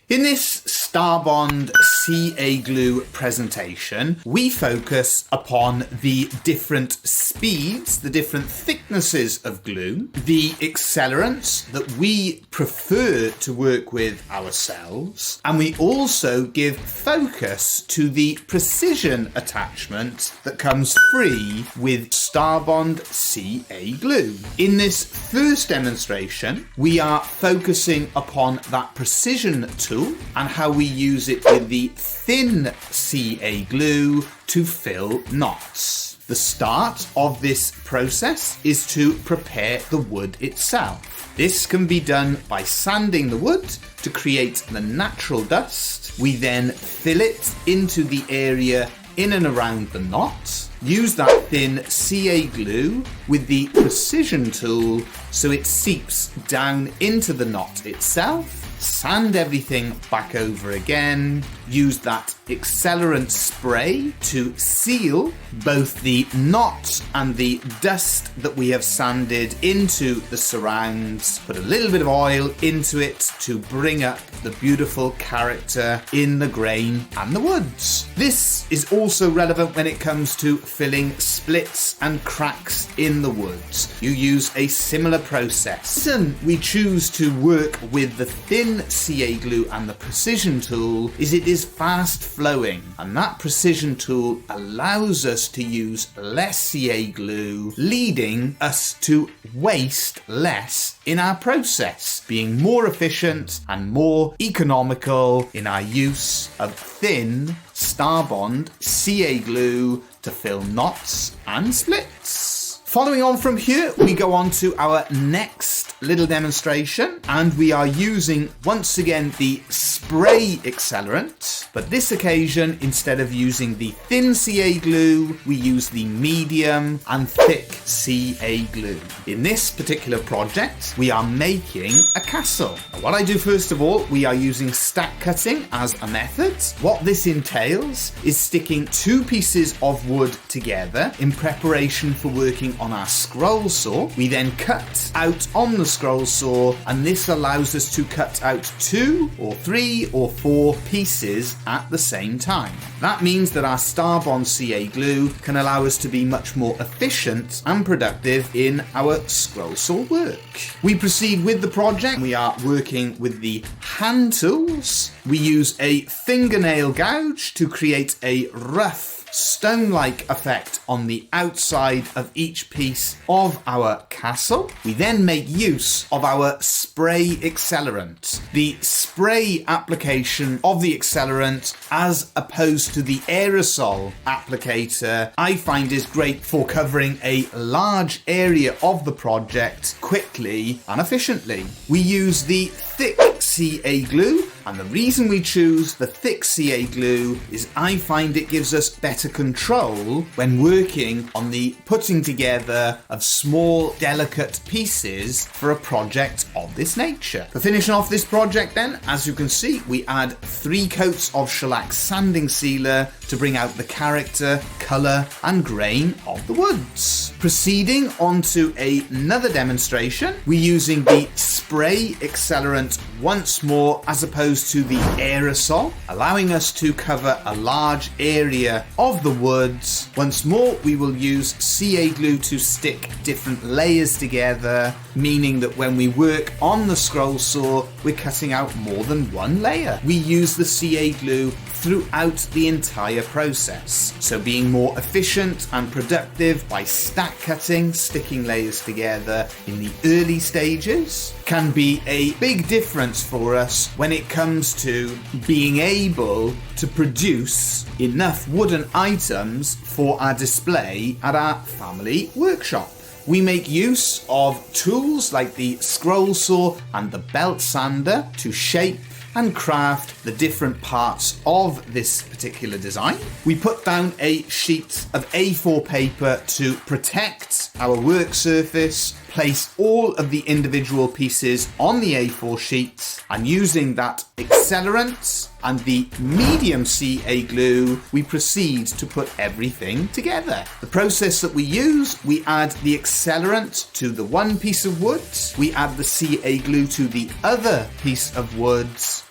In this Starbond CA Glue presentation, we focus upon the different speeds, the different thicknesses of glue, the accelerants that we prefer to work with ourselves, and we also give focus to the precision attachment that comes free with Starbond CA Glue. In this first demonstration, we are focusing upon that precision tool and how we use it with the thin CA glue to fill knots. The start of this process is to prepare the wood itself. This can be done by sanding the wood to create the natural dust. We then fill it into the area in and around the knot. Use that thin CA glue with the precision tool so it seeps down into the knot itself. Sand everything back over again. Use that accelerant spray to seal both the knot and the dust that we have sanded into the surrounds. Put a little bit of oil into it to bring up the beautiful character in the grain and the woods. This is also relevant when it comes to filling splits and cracks in the woods. You use a similar process. The reason we choose to work with the thin CA glue and the precision tool is it is fast flowing, and that precision tool allows us to use less CA glue, leading us to waste less in our process, being more efficient and more economical in our use of thin Starbond CA glue to fill knots and splits. Following on from here, we go on to our next little demonstration, and we are using once again the spray accelerant, but this occasion instead of using the thin CA glue, we use the medium and thick CA glue. In this particular project, we are making a castle. Now, what I do first of all, we are using stack cutting as a method. What this entails is sticking two pieces of wood together in preparation for working on our scroll saw. We then cut out on the scroll saw, and this allows us to cut out 2 or 3 or 4 pieces at the same time. That means that our Starbond CA glue can allow us to be much more efficient and productive in our scroll saw work. We proceed with the project. We are working with the hand tools. We use a fingernail gouge to create a rough stone-like effect on the outside of each piece of our castle. We then make use of our spray accelerant. The spray application of the accelerant, as opposed to the aerosol applicator, I find is great for covering a large area of the project quickly and efficiently. We use the thick CA glue, and the reason we choose the thick CA glue is I find it gives us better control when working on the putting together of small, delicate pieces for a project of this nature. For finishing off this project then, as you can see, we add 3 coats of shellac sanding sealer to bring out the character, colour and grain of the woods. Proceeding on to another demonstration, we're using the spray accelerant once more as opposed to the aerosol, allowing us to cover a large area of the woods. Once more, we will use CA glue to stick different layers together, meaning that when we work on the scroll saw, we're cutting out more than one layer. We use the CA glue throughout the entire process, so being more efficient and productive by stack cutting, sticking layers together in the early stages can be a big difference for us when it comes to being able to produce enough wooden items for our display at our family workshop. We make use of tools like the scroll saw and the belt sander to shape and craft the different parts of this particular design. We put down a sheet of A4 paper to protect our work surface, place all of the individual pieces on the A4 sheets, and using that accelerant and the medium CA glue, we proceed to put everything together. The process that we use, we add the accelerant to the one piece of wood, we add the CA glue to the other piece of wood,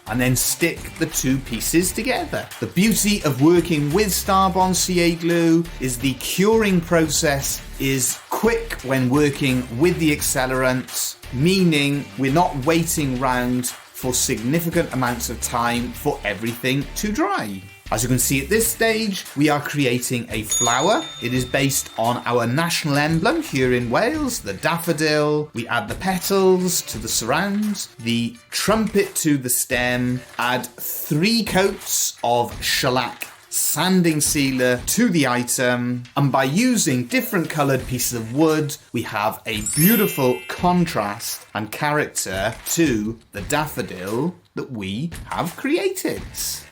and then stick the two pieces together. The beauty of working with Starbond CA Glue is the curing process is quick when working with the accelerant, meaning we're not waiting round for significant amounts of time for everything to dry. As you can see at this stage, we are creating a flower. It is based on our national emblem here in Wales, the daffodil. We add the petals to the surround, the trumpet to the stem, add 3 coats of shellac sanding sealer to the item, and by using different coloured pieces of wood, we have a beautiful contrast and character to the daffodil that we have created.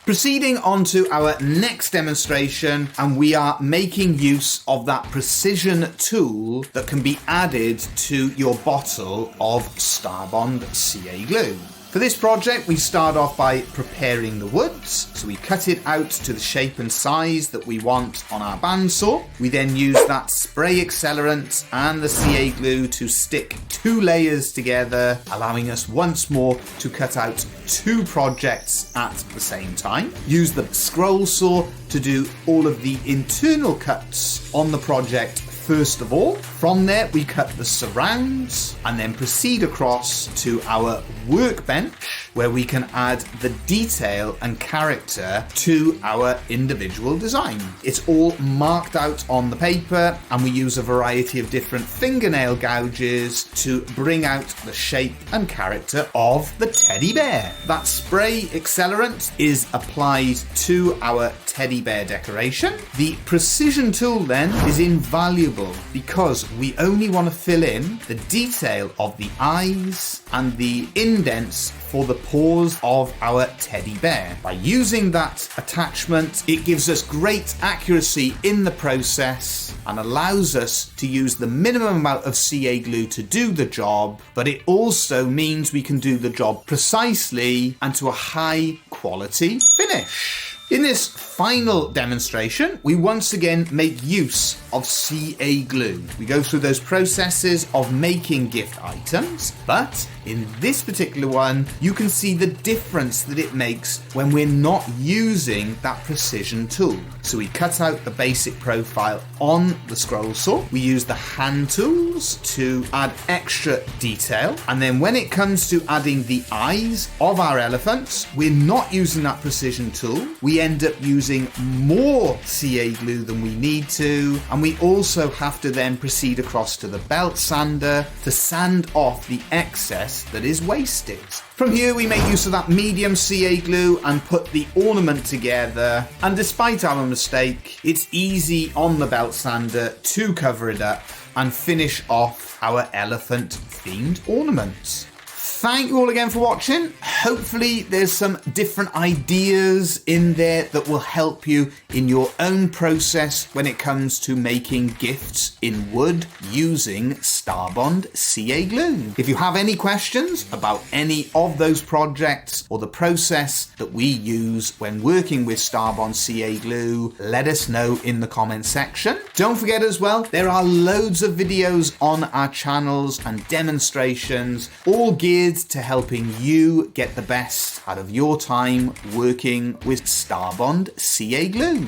Proceeding on to our next demonstration, and we are making use of that precision tool that can be added to your bottle of Starbond CA Glue. For this project, we start off by preparing the wood. So we cut it out to the shape and size that we want on our bandsaw. We then use that spray accelerant and the CA glue to stick 2 layers together, allowing us once more to cut out 2 projects at the same time. Use the scroll saw to do all of the internal cuts on the project first of all. From there, we cut the surrounds and then proceed across to our workbench, where we can add the detail and character to our individual design. It's all marked out on the paper, and we use a variety of different fingernail gouges to bring out the shape and character of the teddy bear. That spray accelerant is applied to our teddy bear decoration. The precision tool then is invaluable because we only want to fill in the detail of the eyes and the indents for the paws of our teddy bear. By using that attachment, it gives us great accuracy in the process and allows us to use the minimum amount of CA glue to do the job, but it also means we can do the job precisely and to a high quality finish. In this final demonstration, we once again make use of CA glue. We go through those processes of making gift items, but in this particular one, you can see the difference that it makes when we're not using that precision tool. So we cut out the basic profile on the scroll saw. We use the hand tools to add extra detail. And then when it comes to adding the eyes of our elephants, we're not using that precision tool. We end up using more CA glue than we need to, and we also have to then proceed across to the belt sander to sand off the excess that is wasted. From here, we make use of that medium CA glue and put the ornament together, and despite our mistake, it's easy on the belt sander to cover it up and finish off our elephant themed ornaments. Thank you all again for watching. Hopefully there's some different ideas in there that will help you in your own process when it comes to making gifts in wood using Starbond CA Glue. If you have any questions about any of those projects or the process that we use when working with Starbond CA Glue, let us know in the comment section. Don't forget as well, there are loads of videos on our channels and demonstrations, all geared to helping you get the best out of your time working with Starbond CA Glue.